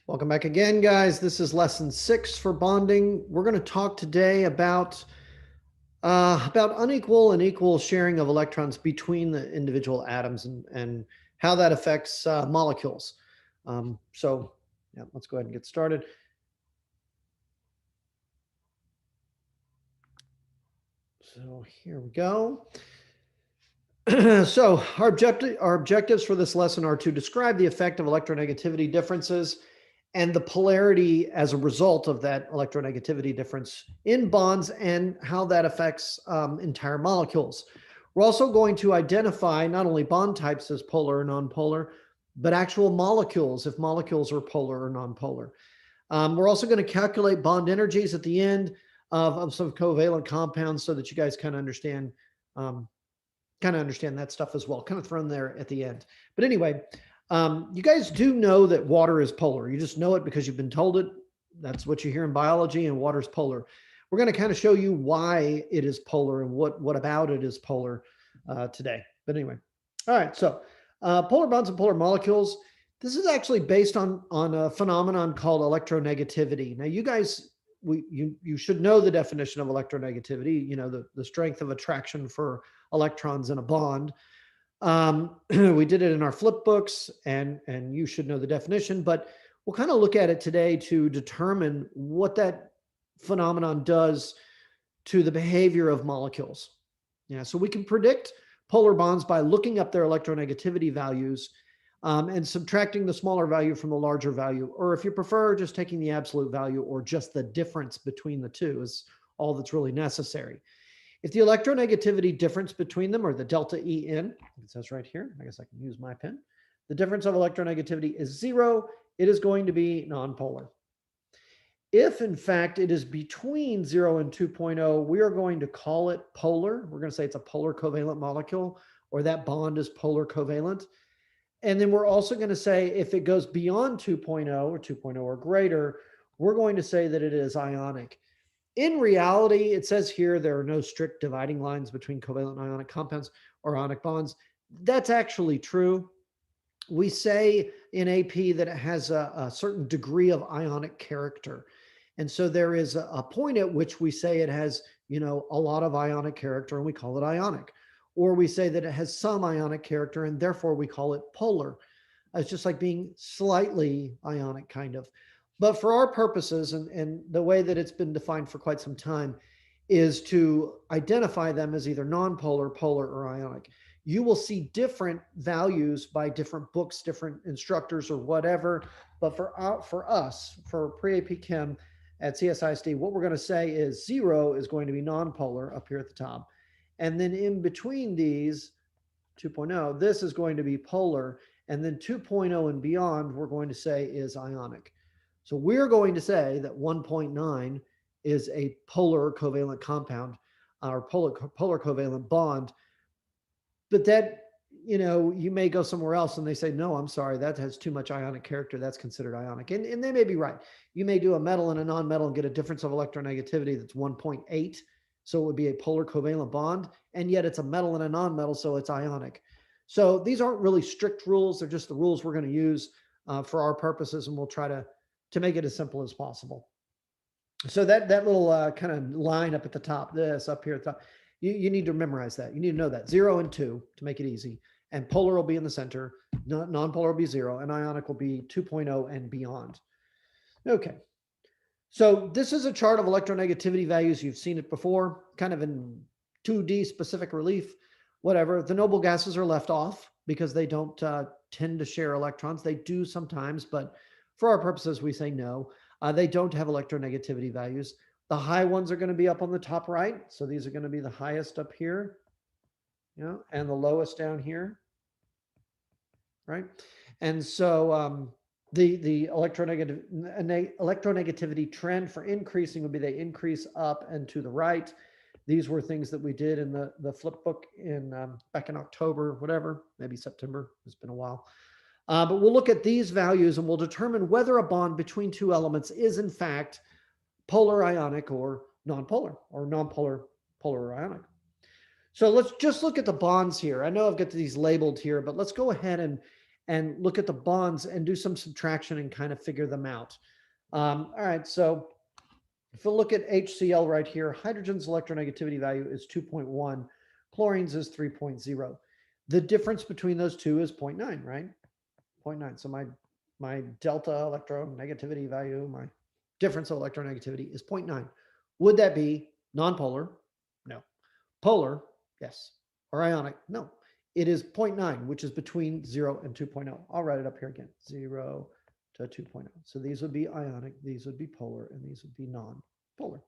Welcome back again, guys. This is lesson 6 for bonding. We're going to talk today about unequal and equal sharing of electrons between the individual atoms and how that affects molecules. Yeah, let's go ahead and get started. So here we go. So our objectives for this lesson are to describe the effect of electronegativity differences and the polarity as a result of that electronegativity difference in bonds and how that affects entire molecules. We're also going to identify not only bond types as polar or nonpolar, but actual molecules, if molecules are polar or nonpolar. We're also going to calculate bond energies at the end of some covalent compounds so that you guys um, kind of understand that stuff as well, kind of thrown there at the end. But anyway, you guys do know that water is polar. You just know it because you've been told it. That's what you hear in biology, and water's polar. We're going to kind of show you why it is polar and what about it is polar today. But anyway, all right. So polar bonds and polar molecules. This is actually based on a phenomenon called electronegativity. Now, you guys, you should know the definition of electronegativity. You know the strength of attraction for electrons in a bond. We did it in our flip books, and you should know the definition, but we'll kind of look at it today to determine what that phenomenon does to the behavior of molecules. Yeah, so we can predict polar bonds by looking up their electronegativity values and subtracting the smaller value from the larger value, or if you prefer, just taking the absolute value or just the difference between the two is all that's really necessary. If the electronegativity difference between them, or the delta En, it says right here, I guess I can use my pen, the difference of electronegativity is 0, it is going to be nonpolar. If in fact it is between 0 and 2.0, we are going to call it polar. We're going to say it's a polar covalent molecule, or that bond is polar covalent. And then we're also going to say if it goes beyond 2.0 or 2.0 or greater, we're going to say that it is ionic. In reality, it says here there are no strict dividing lines between covalent ionic compounds or ionic bonds. That's actually true. We say in AP that it has a certain degree of ionic character. And so there is a point at which we say it has, a lot of ionic character and we call it ionic. Or we say that it has some ionic character and therefore we call it polar. It's just like being slightly ionic, kind of. But for our purposes, and the way that it's been defined for quite some time, is to identify them as either nonpolar, polar, or ionic. You will see different values by different books, different instructors, or whatever. But for us, for pre-AP Chem at CSISD, what we're going to say is 0 is going to be nonpolar up here at the top. And then in between these, 2.0, this is going to be polar. And then 2.0 and beyond, we're going to say is ionic. So we're going to say that 1.9 is a polar covalent compound or polar covalent bond. But that, you may go somewhere else and they say, no, I'm sorry, that has too much ionic character. That's considered ionic. And they may be right. You may do a metal and a non-metal and get a difference of electronegativity that's 1.8. So it would be a polar covalent bond. And yet it's a metal and a non-metal, so it's ionic. So these aren't really strict rules. They're just the rules we're going to use for our purposes. And we'll try to make it as simple as possible. So that little kind of line up at the top, this up here at the top, you need to memorize that. You need to know that 0 and 2 to make it easy. And polar will be in the center, non-polar will be 0, and ionic will be 2.0 and beyond. Okay. So this is a chart of electronegativity values. You've seen it before, kind of in 2D specific relief, whatever. The noble gases are left off because they don't tend to share electrons. They do sometimes, but for our purposes, we say no. They don't have electronegativity values. The high ones are going to be up on the top right. So these are going to be the highest up here, and the lowest down here, right? And so the electronegativity trend for increasing would be they increase up and to the right. These were things that we did in the flip book in back in October, whatever, maybe September. It's been a while. But we'll look at these values and we'll determine whether a bond between two elements is in fact polar ionic or nonpolar, or nonpolar polar or ionic. So let's just look at the bonds here. I know I've got these labeled here, but let's go ahead and look at the bonds and do some subtraction and kind of figure them out. All right, so if we look at HCl right here, hydrogen's electronegativity value is 2.1, chlorine's is 3.0. The difference between those two is 0.9, right? 0.9. So my delta electronegativity value, my difference of electronegativity is 0.9. Would that be nonpolar? No. Polar? Yes. Or ionic? No. It is 0.9, which is between 0 and 2.0. I'll write it up here again. 0 to 2.0. So these would be ionic, these would be polar, and these would be non-polar.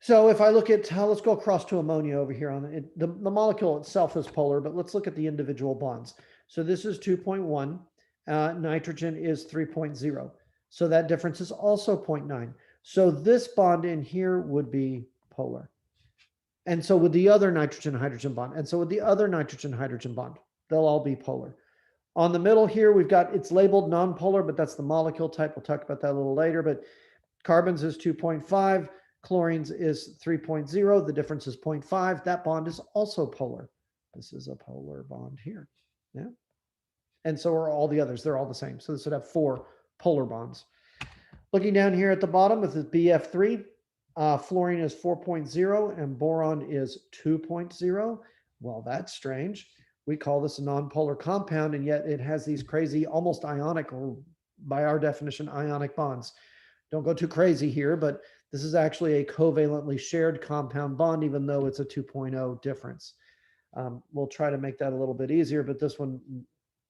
So if I look at, let's go across to ammonia over here. On the molecule itself is polar, but let's look at the individual bonds. So this is 2.1, nitrogen is 3.0. So that difference is also 0.9. So this bond in here would be polar. And so would the other nitrogen-hydrogen bond. And so would the other nitrogen-hydrogen bond. They'll all be polar. On the middle here, we've got, it's labeled nonpolar, but that's the molecule type. We'll talk about that a little later. But carbon's is 2.5. Chlorine's is 3.0. The difference is 0.5. That bond is also polar. This is a polar bond here. Yeah. And so are all the others. They're all the same. So this would have 4 polar bonds. Looking down here at the bottom with the BF3, fluorine is 4.0 and boron is 2.0. Well, that's strange. We call this a nonpolar compound, and yet it has these crazy, almost ionic, or by our definition, ionic bonds. Don't go too crazy here, but this is actually a covalently shared compound bond, even though it's a 2.0 difference. We'll try to make that a little bit easier, but this one,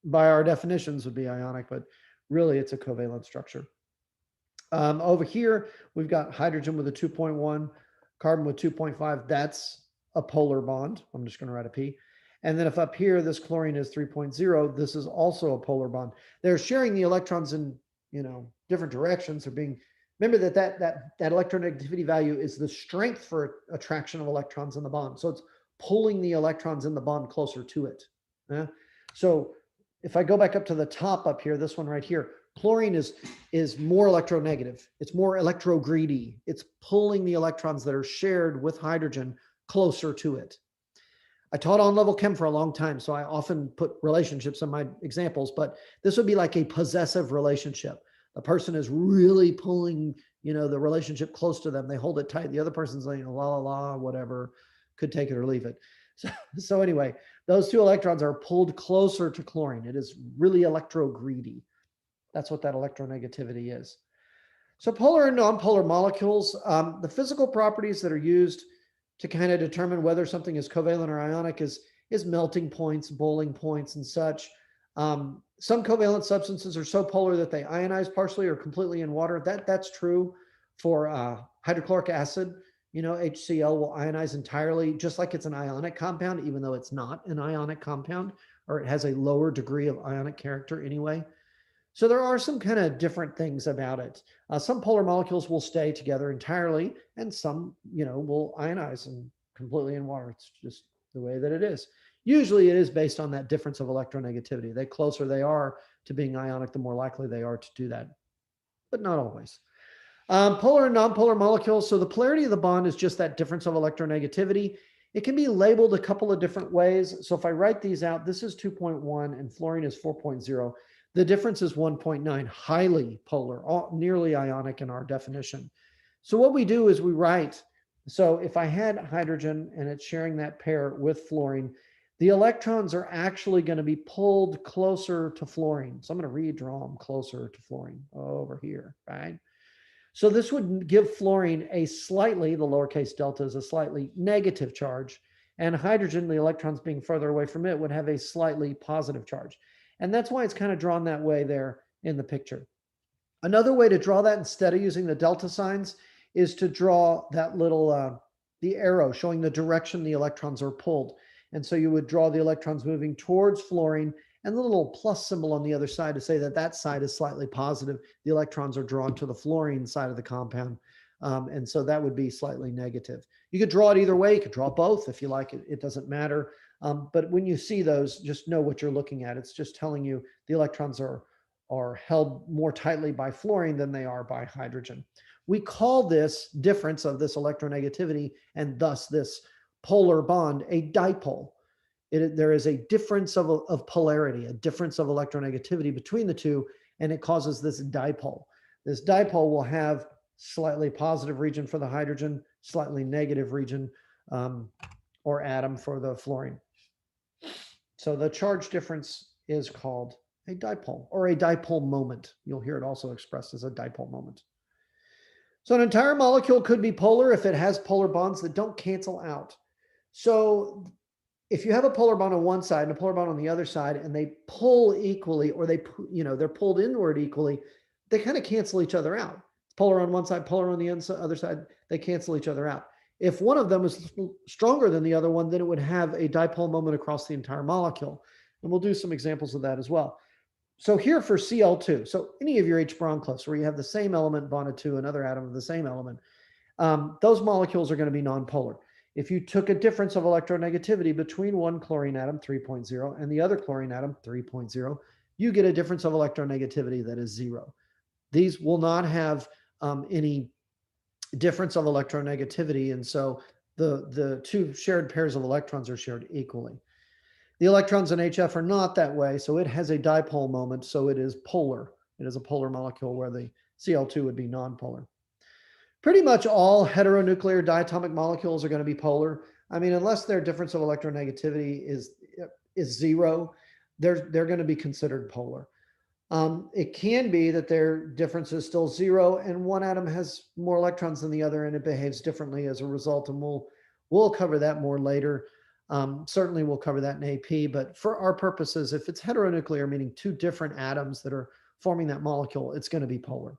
by our definitions, would be ionic, but really it's a covalent structure. Over here, we've got hydrogen with a 2.1, carbon with 2.5. That's a polar bond. I'm just going to write a P. And then if up here, this chlorine is 3.0, this is also a polar bond. They're sharing the electrons in, different directions. They're being, remember that electronegativity value is the strength for attraction of electrons in the bond. So it's pulling the electrons in the bond closer to it. So if I go back up to the top up here, this one right here, chlorine is more electronegative. It's more electrogreedy. It's pulling the electrons that are shared with hydrogen closer to it. I taught on level chem for a long time, so I often put relationships in my examples, but this would be like a possessive relationship. The person is really pulling, the relationship close to them. They hold it tight. The other person's like, la, la, la, whatever, could take it or leave it. So anyway, those 2 electrons are pulled closer to chlorine. It is really electrogreedy. That's what that electronegativity is. So polar and nonpolar molecules, the physical properties that are used to kind of determine whether something is covalent or ionic is melting points, boiling points, and such. Some covalent substances are so polar that they ionize partially or completely in water. That's true for hydrochloric acid. HCl will ionize entirely, just like it's an ionic compound, even though it's not an ionic compound, or it has a lower degree of ionic character anyway. So there are some kind of different things about it. Some polar molecules will stay together entirely, and some, will ionize and completely in water. It's just the way that it is. Usually it is based on that difference of electronegativity. The closer they are to being ionic, the more likely they are to do that, but not always. Polar and nonpolar molecules. So the polarity of the bond is just that difference of electronegativity. It can be labeled a couple of different ways. So if I write these out, this is 2.1 and fluorine is 4.0. The difference is 1.9, highly polar, nearly ionic in our definition. So what we do is we write, so if I had hydrogen and it's sharing that pair with fluorine, the electrons are actually going to be pulled closer to fluorine. So I'm going to redraw them closer to fluorine over here, right? So this would give fluorine a slightly, the lowercase delta is a slightly negative charge, and hydrogen, the electrons being further away from it, would have a slightly positive charge. And that's why it's kind of drawn that way there in the picture. Another way to draw that instead of using the delta signs is to draw that little, the arrow showing the direction the electrons are pulled. And so you would draw the electrons moving towards fluorine and the little plus symbol on the other side to say that that side is slightly positive. The electrons are drawn to the fluorine side of the compound. And so that would be slightly negative. You could draw it either way. You could draw both if you like. It doesn't matter. But when you see those, just know what you're looking at. It's just telling you the electrons are held more tightly by fluorine than they are by hydrogen. We call this difference of this electronegativity and thus this polar bond a dipole. there is a difference of polarity, a difference of electronegativity between the two, and it causes this dipole. This dipole will have slightly positive region for the hydrogen, slightly negative region or atom for the fluorine. So the charge difference is called a dipole or a dipole moment. You'll hear it also expressed as a dipole moment. So an entire molecule could be polar if it has polar bonds that don't cancel out. So if you have a polar bond on one side and a polar bond on the other side, and they pull equally, or they're pulled inward equally, they kind of cancel each other out. Polar on one side, polar on the other side, they cancel each other out. If one of them is stronger than the other one, then it would have a dipole moment across the entire molecule. And we'll do some examples of that as well. So here for Cl2, so any of your H-bron clusters where you have the same element bonded to another atom of the same element, those molecules are going to be nonpolar. If you took a difference of electronegativity between one chlorine atom, 3.0, and the other chlorine atom, 3.0, you get a difference of electronegativity that is 0. These will not have any difference of electronegativity, and so the two shared pairs of electrons are shared equally. The electrons in HF are not that way, so it has a dipole moment, so it is polar. It is a polar molecule where the Cl2 would be nonpolar. Pretty much all heteronuclear diatomic molecules are going to be polar. I mean, unless their difference of electronegativity is 0, they're going to be considered polar. It can be that their difference is still 0 and one atom has more electrons than the other and it behaves differently as a result, and we'll cover that more later. Certainly we'll cover that in AP, but for our purposes, if it's heteronuclear, meaning two different atoms that are forming that molecule, it's going to be polar.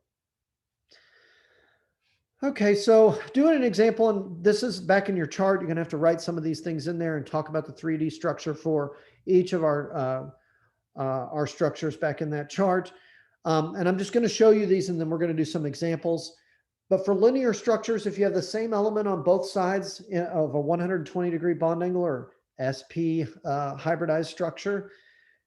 Okay, so doing an example, and this is back in your chart. You're going to have to write some of these things in there and talk about the 3D structure for each of our structures back in that chart. And I'm just going to show you these, and then we're going to do some examples. But for linear structures, if you have the same element on both sides of a 120-degree bond angle or sp hybridized structure,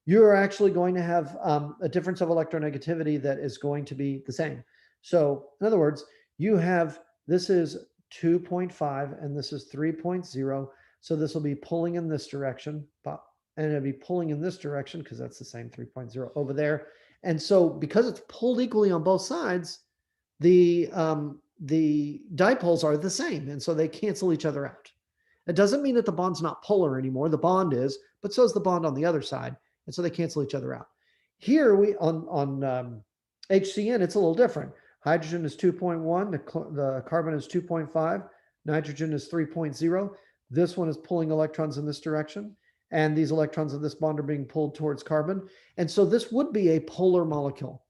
you're actually going to have a difference of electronegativity that is going to be the same. So in other words, you have, this is 2.5 and this is 3.0. So this will be pulling in this direction, and it'll be pulling in this direction because that's the same 3.0 over there. And so because it's pulled equally on both sides, the dipoles are the same, and so they cancel each other out. It doesn't mean that the bond's not polar anymore. The bond is, but so is the bond on the other side, and so they cancel each other out. Here we on HCN, it's a little different. Hydrogen is 2.1, the carbon is 2.5, nitrogen is 3.0. This one is pulling electrons in this direction, and these electrons of this bond are being pulled towards carbon. And so this would be a polar molecule.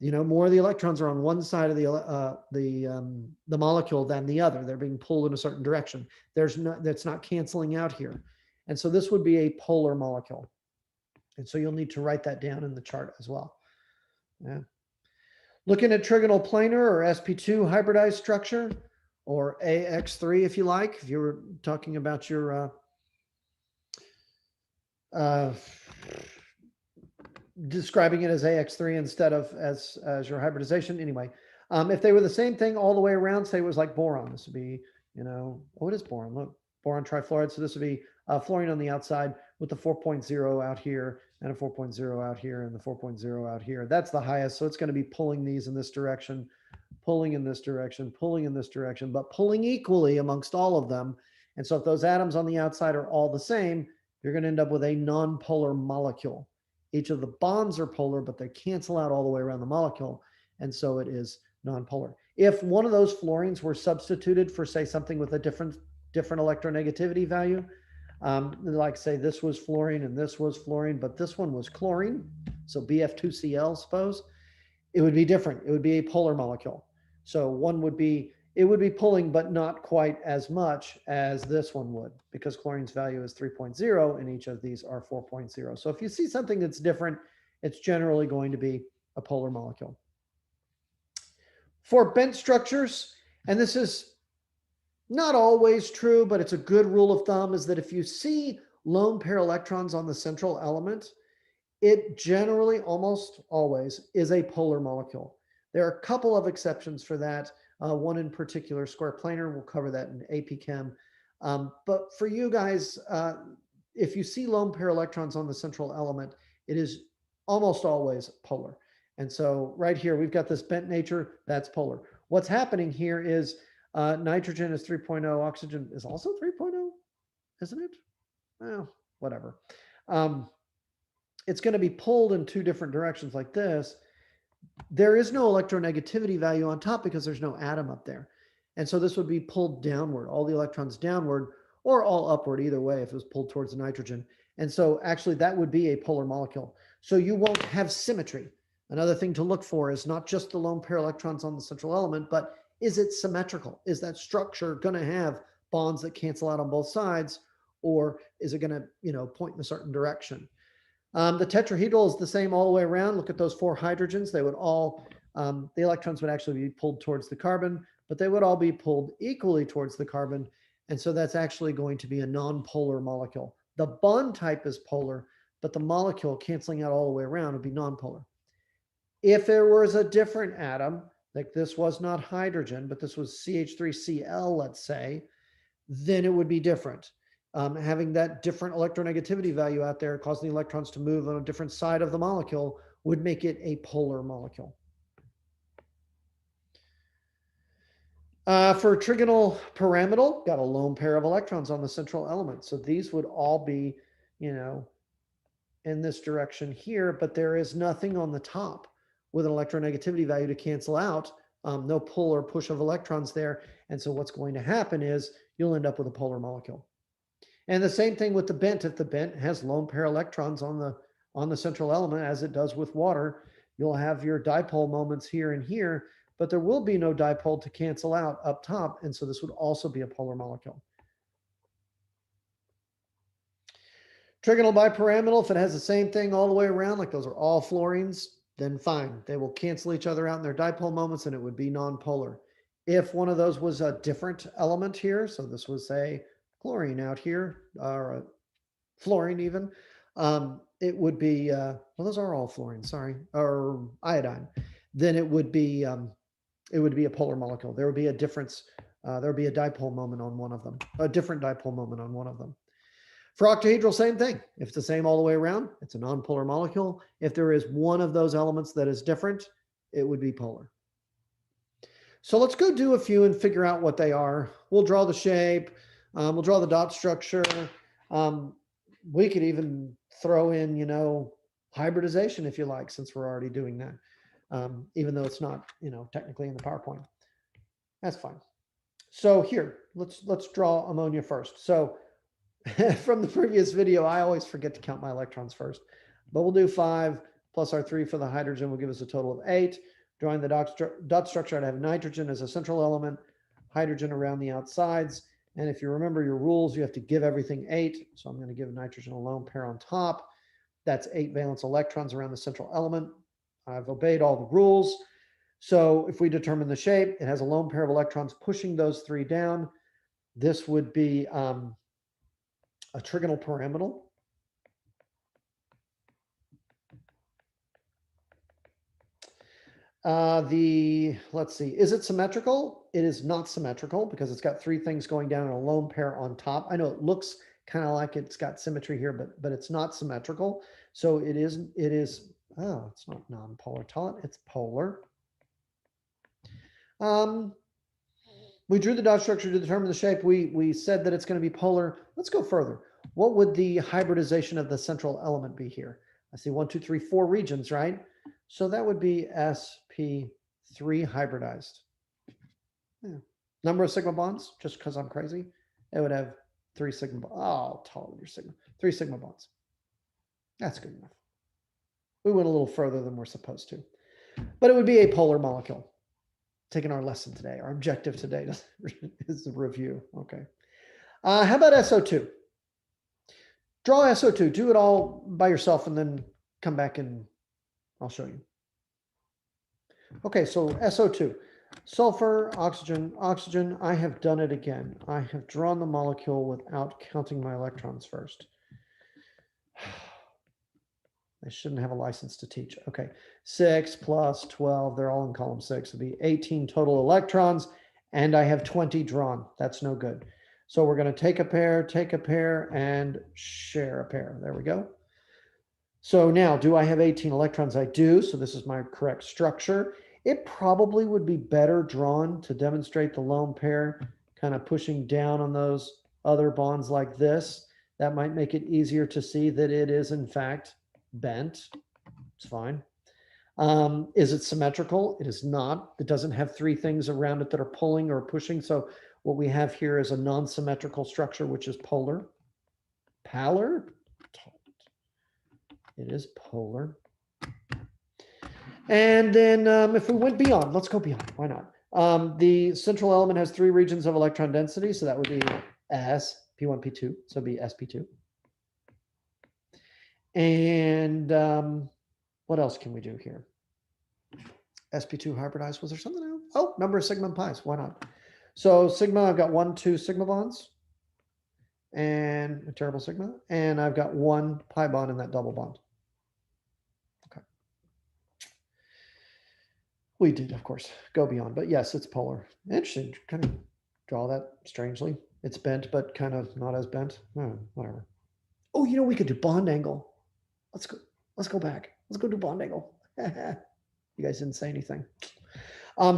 You know, more of the electrons are on one side of the molecule than the other. They're being pulled in a certain direction. That's not canceling out here. And so this would be a polar molecule. And so you'll need to write that down in the chart as well. Yeah. Looking at trigonal planar or sp2 hybridized structure, or AX3 if you like, if you were talking about your describing it as AX3 instead of as your hybridization. Anyway, if they were the same thing all the way around, say it was like boron, this would be, what is boron? Look, boron trifluoride. So this would be fluorine on the outside with the 4.0 out here and a 4.0 out here and the 4.0 out here. That's the highest. So it's going to be pulling these in this direction, pulling in this direction, pulling in this direction, but pulling equally amongst all of them. And so if those atoms on the outside are all the same, you're going to end up with a non-polar molecule. Each of the bonds are polar, but they cancel out all the way around the molecule. And so it is nonpolar. If one of those fluorines were substituted for, say, something with a different electronegativity value, like say this was fluorine and this was fluorine, but this one was chlorine, so BF2Cl, suppose, it would be different. It would be a polar molecule. So one would be, it would be pulling, but not quite as much as this one would, because chlorine's value is 3.0 and each of these are 4.0. So if you see something that's different, it's generally going to be a polar molecule. For bent structures, and this is not always true, but it's a good rule of thumb, is that if you see lone pair electrons on the central element, it generally, almost always, is a polar molecule. There are a couple of exceptions for that. One in particular, square planar, we'll cover that in AP Chem. But for you guys, if you see lone pair electrons on the central element, it is almost always polar. And so right here, we've got this bent nature, that's polar. What's happening here is nitrogen is 3.0, oxygen is also 3.0, isn't it? Well, whatever. It's going to be pulled in two different directions like this. There is no electronegativity value on top because there's no atom up there. And so this would be pulled downward, all the electrons downward, or all upward, either way, if it was pulled towards the nitrogen. And so actually that would be a polar molecule. So you won't have symmetry. Another thing to look for is not just the lone pair electrons on the central element, but is it symmetrical? Is that structure going to have bonds that cancel out on both sides, or is it going to, point in a certain direction? The tetrahedral is the same all the way around. Look at those 4 hydrogens. They would all, the electrons would actually be pulled towards the carbon, but they would all be pulled equally towards the carbon. And so that's actually going to be a non-polar molecule. The bond type is polar, but the molecule canceling out all the way around would be non-polar. If there was a different atom, like this was not hydrogen, but this was CH3Cl, let's say, then it would be different. Having that different electronegativity value out there causing the electrons to move on a different side of the molecule would make it a polar molecule. For trigonal pyramidal, got a lone pair of electrons on the central element. So these would all be, in this direction here, but there is nothing on the top with an electronegativity value to cancel out. No pull or push of electrons there. And so what's going to happen is you'll end up with a polar molecule. And the same thing with the bent. If the bent has lone pair electrons on the central element, as it does with water, you'll have your dipole moments here and here, but there will be no dipole to cancel out up top. And so this would also be a polar molecule. Trigonal bipyramidal, if it has the same thing all the way around, like those are all fluorines, then fine. They will cancel each other out in their dipole moments and it would be nonpolar. If one of those was a different element here, so this was a chlorine out here, or a fluorine even, it would be, well, those are all fluorine, sorry, or iodine, then it would be a polar molecule. There would be a difference. There would be a dipole moment on one of them, a different dipole moment on one of them. For octahedral, same thing. If it's the same all the way around, it's a nonpolar molecule. If there is one of those elements that is different, it would be polar. So let's go do a few and figure out what they are. We'll draw the shape. We'll draw the dot structure. We could even throw in, hybridization if you like, since we're already doing that, even though it's not, technically in the PowerPoint. That's fine. So here, let's draw ammonia first. So from the previous video, I always forget to count my electrons first, but we'll do 5 plus our 3 for the hydrogen will give us a total of 8. Drawing the dot structure, I'd have nitrogen as a central element, hydrogen around the outsides. And if you remember your rules, you have to give everything 8. So I'm going to give nitrogen a lone pair on top. That's 8 valence electrons around the central element. I've obeyed all the rules. So if we determine the shape, it has a lone pair of electrons pushing those 3 down. This would be a trigonal pyramidal. Let's see, is it symmetrical? It is not symmetrical because it's got 3 things going down and a lone pair on top. I know it looks kind of like it's got symmetry here, but it's not symmetrical. So it is, oh, it's not non-polar, it's polar. We drew the dot structure to determine the shape. We said that it's going to be polar. Let's go further. What would the hybridization of the central element be here? I see 1, 2, 3, 4 regions, right? So that would be sp3 hybridized. Yeah. Number of sigma bonds, just because I'm crazy, it would have 3 sigma. Oh, tolerate your sigma. 3 sigma bonds. That's good enough. We went a little further than we're supposed to, but it would be a polar molecule. Taking our lesson today, our objective today is the review. Okay. How about SO2? Draw SO2. Do it all by yourself and then come back and I'll show you. Okay, so SO2, sulfur, oxygen, oxygen. I have done it again. I have drawn the molecule without counting my electrons first. I shouldn't have a license to teach. Okay, 6 plus 12, they're all in column 6. It'll be 18 total electrons, and I have 20 drawn. That's no good. So we're going to take a pair, and share a pair. There we go. So now, do I have 18 electrons? I do. So this is my correct structure. It probably would be better drawn to demonstrate the lone pair, kind of pushing down on those other bonds like this. That might make it easier to see that it is in fact bent. It's fine. Is it symmetrical? It is not. It doesn't have three things around it that are pulling or pushing. So what we have here is a non-symmetrical structure, which is polar. Polar? It is polar. And then if we went beyond, let's go beyond. Why not? The central element has three regions of electron density. So that would be S, P1, P2. So it'd be SP2. And what else can we do here? SP2 hybridized. Was there something else? Oh, number of sigma and pi's. Why not? So sigma, I've got 1, 2 sigma bonds and a terrible sigma. And I've got 1 pi bond in that double bond. Okay. We did, of course, go beyond, but yes, it's polar. Interesting. Kind of draw that strangely. It's bent, but kind of not as bent. Whatever. Oh, you know, we could do bond angle. Let's go back. Let's go do bond angle. You guys didn't say anything.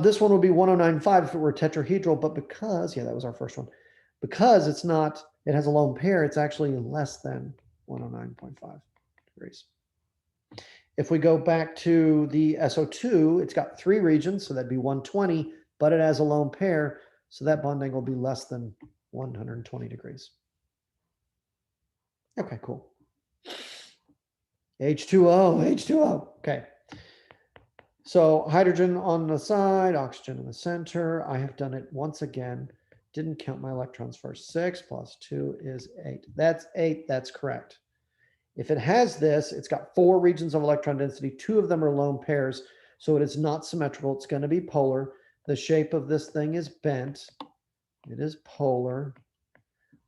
This one would be 1095 if it were tetrahedral, but because, yeah, that was our first one. Because it's not, it has a lone pair, it's actually less than 109.5 degrees. If we go back to the SO2, it's got three regions, so that'd be 120, but it has a lone pair, so that bond angle will be less than 120 degrees. Okay, cool. H2O, H2O. Okay. So hydrogen on the side, oxygen in the center. I have done it once again. Didn't count my electrons first. 6 plus 2 is 8. That's 8. That's correct. If it has this, it's got 4 regions of electron density. 2 of them are lone pairs. So it is not symmetrical. It's going to be polar. The shape of this thing is bent. It is polar.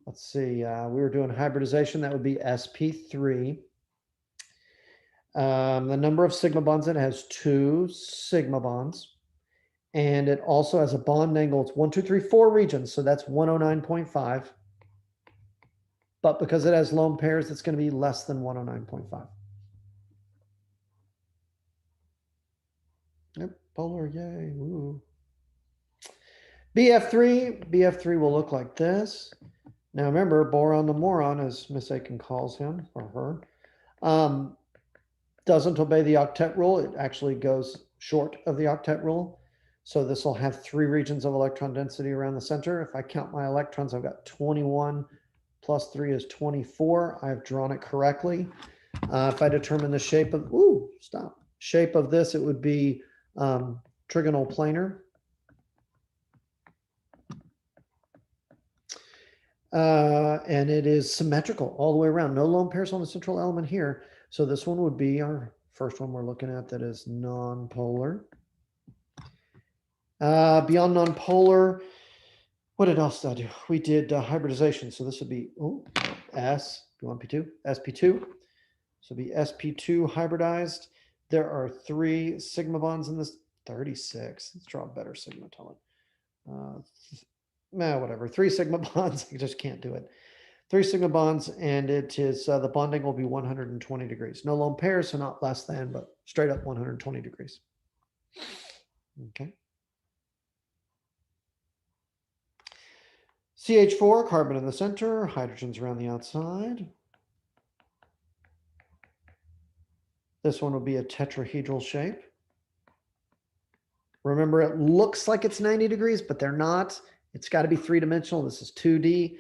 Let's see. We were doing hybridization. That would be sp3. The number of sigma bonds, it has 2 sigma bonds. And it also has a bond angle. It's 1, 2, 3, 4 regions. So that's 109.5. But because it has lone pairs, it's going to be less than 109.5. Yep, polar, yay. Ooh. BF3 will look like this. Now remember, boron the moron, as Miss Aiken calls him or her, doesn't obey the octet rule. It actually goes short of the octet rule. So this will have 3 regions of electron density around the center. If I count my electrons, I've got 21 plus 3 is 24. I've drawn it correctly. If I determine the shape of, shape of this, it would be trigonal planar. And it is symmetrical all the way around. No lone pairs on the central element here. So this one would be our first one we're looking at that is non-polar. Beyond non-polar, what else did I do? We did hybridization. So this would be S, P1, P2, SP2. So be SP2 hybridized. There are 3 sigma bonds in this, 36. Let's draw a better sigma, tell it. Whatever, 3 sigma bonds. I just can't do it. 3 sigma bonds, and it is the bonding will be 120 degrees. No lone pairs, so not less than, but straight up 120 degrees. Okay. CH4, carbon in the center, hydrogens around the outside. This one will be a tetrahedral shape. Remember, it looks like it's 90 degrees, but they're not. It's got to be 3-dimensional. This is 2D.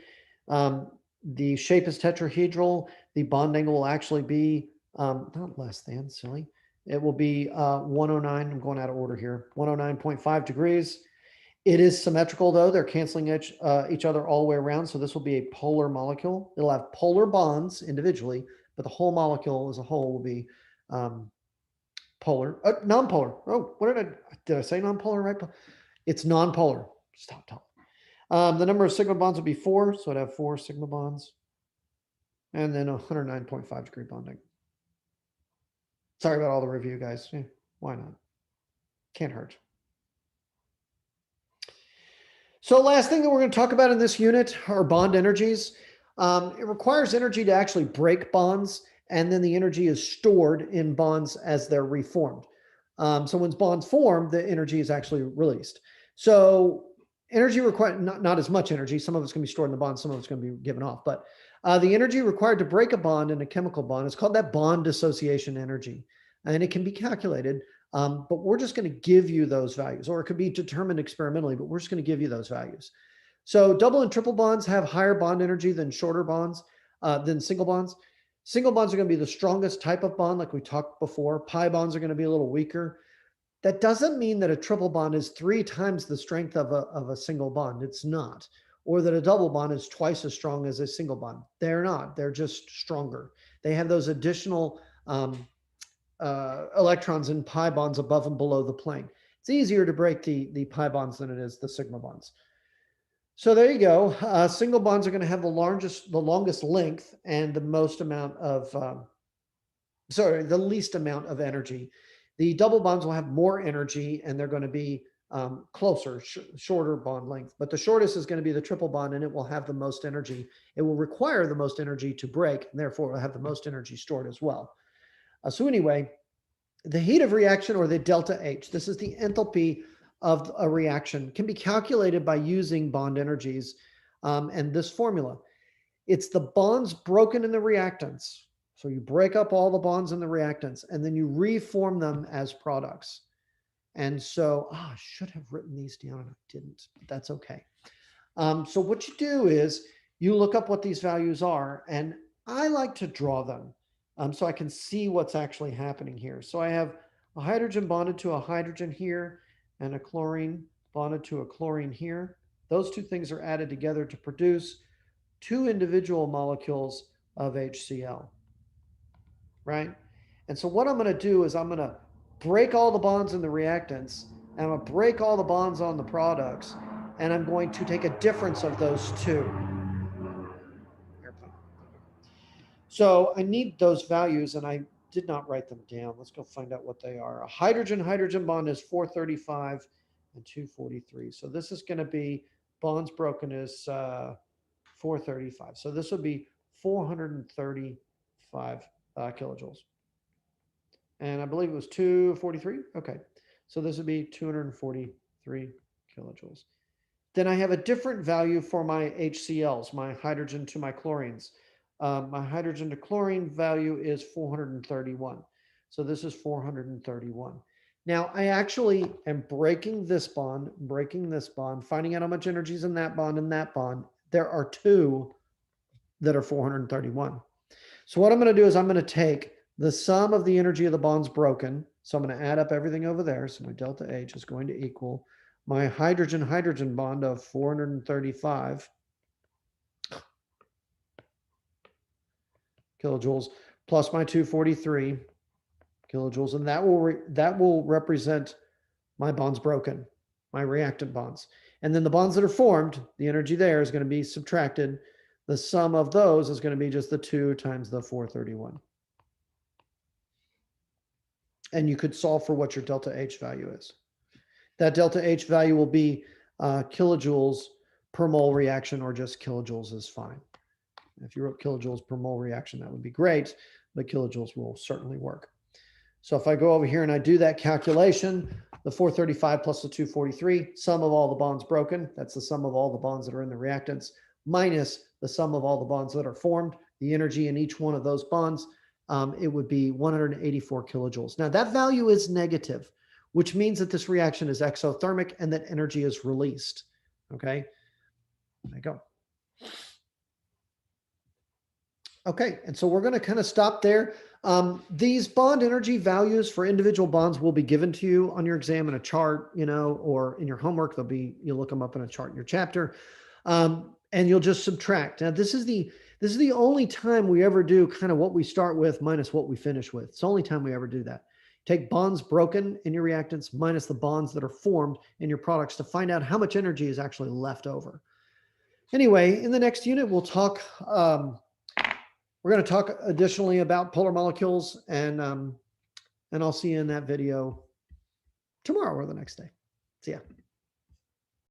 The shape is tetrahedral. The bond angle will actually be not less than, silly. It will be 109. I'm going out of order here. 109.5 degrees. It is symmetrical, though. They're canceling each other all the way around. So this will be a polar molecule. It'll have polar bonds individually, but the whole molecule as a whole will be polar, non-polar. Oh, what did I say non-polar, right? It's non-polar. Stop talking. The number of sigma bonds would be 4, so it'd have 4 sigma bonds. And then 109.5 degree bonding. Sorry about all the review, guys. Yeah, why not? Can't hurt. So last thing that we're going to talk about in this unit are bond energies. It requires energy to actually break bonds, and then the energy is stored in bonds as they're reformed. So when bonds form, the energy is actually released. So energy required, not as much energy. Some of it's going to be stored in the bond, some of it's going to be given off. But the energy required to break a bond in a chemical bond is called that bond dissociation energy. And it can be calculated, but we're just going to give you those values, or it could be determined experimentally, but we're just going to give you those values. So double and triple bonds have higher bond energy than shorter bonds, than single bonds. Single bonds are going to be the strongest type of bond, like we talked before. Pi bonds are going to be a little weaker. That doesn't mean that a triple bond is 3 times the strength of a single bond. It's not. Or that a double bond is twice as strong as a single bond. They're not. They're just stronger. They have those additional electrons in pi bonds above and below the plane. It's easier to break the pi bonds than it is the sigma bonds. So there you go. Single bonds are going to have the longest length and the most amount of, the least amount of energy. The double bonds will have more energy and they're going to be closer, shorter bond length. But the shortest is going to be the triple bond, and it will have the most energy. It will require the most energy to break, and therefore it will have the most energy stored as well. So anyway, the heat of reaction, or the delta H, this is the enthalpy of a reaction, can be calculated by using bond energies and this formula. It's the bonds broken in the reactants. So you break up all the bonds in the reactants and then you reform them as products. And so, I should have written these down and I didn't, but that's okay. So what you do is you look up what these values are, and I like to draw them so I can see what's actually happening here. So I have a hydrogen bonded to a hydrogen here and a chlorine bonded to a chlorine here. Those two things are added together to produce 2 individual molecules of HCl, right? And so what I'm going to do is I'm going to break all the bonds in the reactants, and I'm going to break all the bonds on the products, and I'm going to take a difference of those two. So I need those values, and I did not write them down. Let's go find out what they are. A hydrogen-hydrogen bond is 435 and 243. So this is going to be, bonds broken is 435. So this would be 435 kilojoules. And I believe it was 243. Okay. So this would be 243 kilojoules. Then I have a different value for my HCl's, my hydrogen to my chlorines. My hydrogen to chlorine value is 431. So this is 431. Now I actually am breaking this bond, finding out how much energy is in that bond and that bond. There are 2 that are 431. So what I'm going to do is I'm going to take the sum of the energy of the bonds broken. So I'm going to add up everything over there. So my delta H is going to equal my hydrogen-hydrogen bond of 435 kilojoules plus my 243 kilojoules, and that will represent my bonds broken, my reactant bonds. And then the bonds that are formed, the energy there is going to be subtracted. The sum of those is going to be just the 2 times the 431. And you could solve for what your delta H value is. That delta H value will be kilojoules per mole reaction, or just kilojoules is fine. If you wrote kilojoules per mole reaction, that would be great, but kilojoules will certainly work. So if I go over here and I do that calculation, the 435 plus the 243, sum of all the bonds broken, that's the sum of all the bonds that are in the reactants, minus the sum of all the bonds that are formed, the energy in each one of those bonds, it would be 184 kilojoules. Now that value is negative, which means that this reaction is exothermic and that energy is released. Okay, there you go. Okay, and so we're going to kind of stop there. These bond energy values for individual bonds will be given to you on your exam in a chart, or in your homework. You'll look them up in a chart in your chapter, and you'll just subtract. Now, this is the only time we ever do kind of what we start with minus what we finish with. It's the only time we ever do that. Take bonds broken in your reactants minus the bonds that are formed in your products to find out how much energy is actually left over. Anyway, in the next unit, we'll talk. We're going to talk additionally about polar molecules, and I'll see you in that video tomorrow or the next day. See ya.